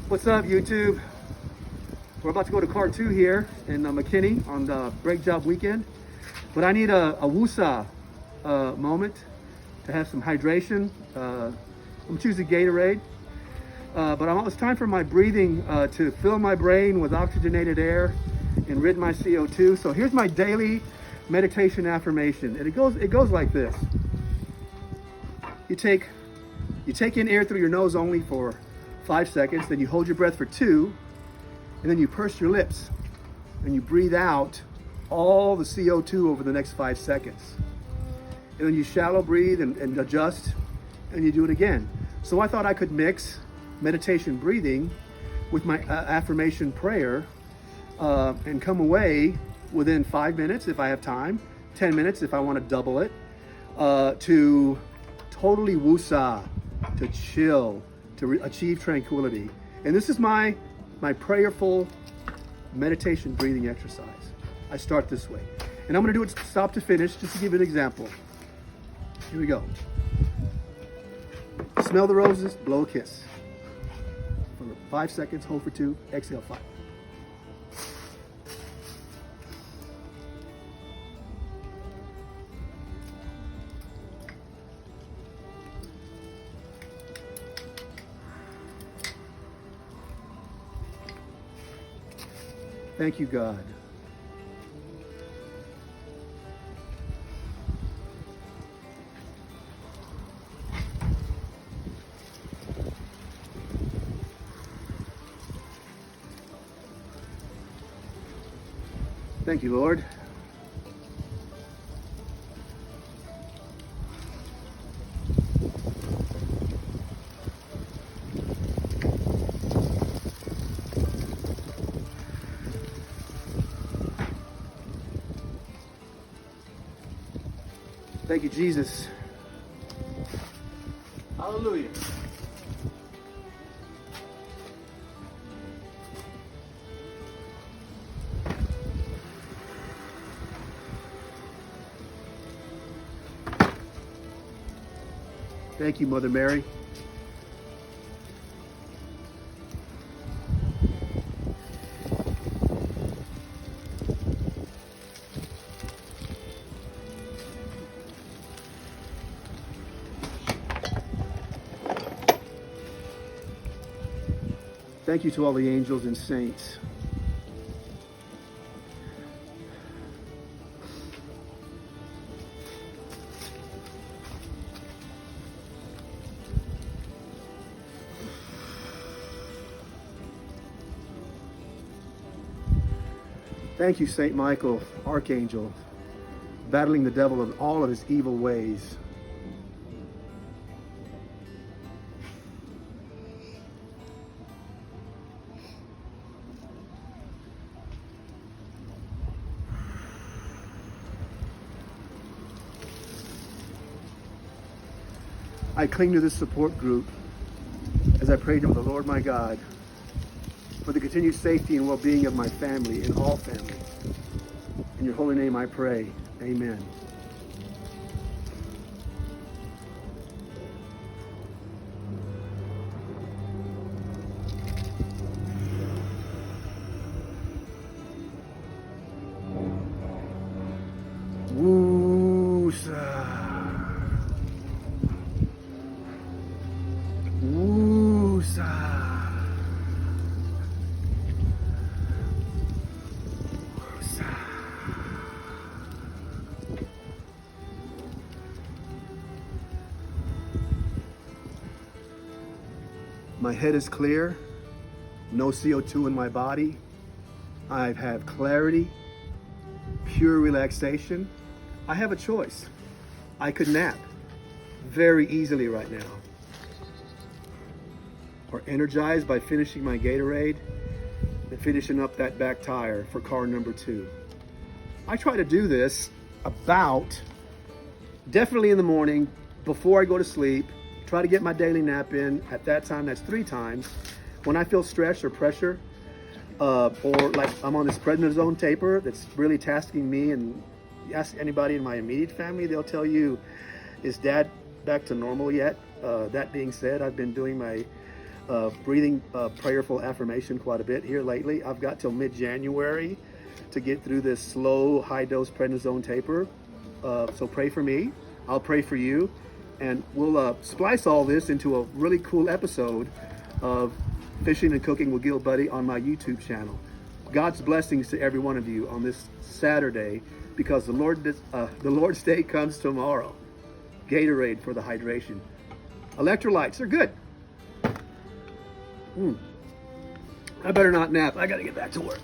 What's up, YouTube? We're about to go to car 2 here in McKinney on the break job weekend. But I need a woosah moment to have some hydration. I'm choosing Gatorade. But it's time for my breathing to fill my brain with oxygenated air and rid my CO2. So here's my daily meditation affirmation. And it goes like this. You take in air through your nose only for 5 seconds, then you hold your breath for 2, and then you purse your lips and you breathe out all the CO2 over the next 5 seconds. And then you shallow breathe and adjust, and you do it again. So I thought I could mix meditation breathing with my affirmation prayer and come away within 5 minutes if I have time, 10 minutes if I want to double it, to totally woosah, to chill, to achieve tranquility. And this is my prayerful meditation breathing exercise. I start this way. And I'm going to do it stop to finish just to give you an example. Here we go. Smell the roses, blow a kiss. For 5 seconds, hold for 2, exhale 5. Thank you, God. Thank you, Lord. Thank you, Jesus. Hallelujah. Thank you, Mother Mary. Thank you to all the angels and saints. Thank you, Saint Michael, Archangel, battling the devil in all of his evil ways. I cling to this support group as I pray to the Lord my God for the continued safety and well-being of my family and all families. In your holy name I pray. Amen. Woosah. Woosah. My head is clear, no CO2 in my body. I have clarity, pure relaxation. I have a choice. I could nap very easily right now, or energize by finishing my Gatorade and finishing up that back tire for car number 2. I try to do this definitely in the morning before I go to sleep. Try to get my daily nap in. At that time, that's 3 times. When I feel stress or pressure, or like I'm on this prednisone taper that's really tasking me, and you ask anybody in my immediate family, they'll tell you, is Dad back to normal yet? That being said, I've been doing my breathing prayerful affirmation quite a bit here lately. I've got till mid-January to get through this slow high-dose prednisone taper. So pray for me. I'll pray for you. And we'll splice all this into a really cool episode of Fishing and Cooking with Gil Buddy on my YouTube channel. God's blessings to every one of you on this Saturday, because the Lord's Day comes tomorrow. Gatorade for the hydration. Electrolytes are good. I better not nap. I got to get back to work.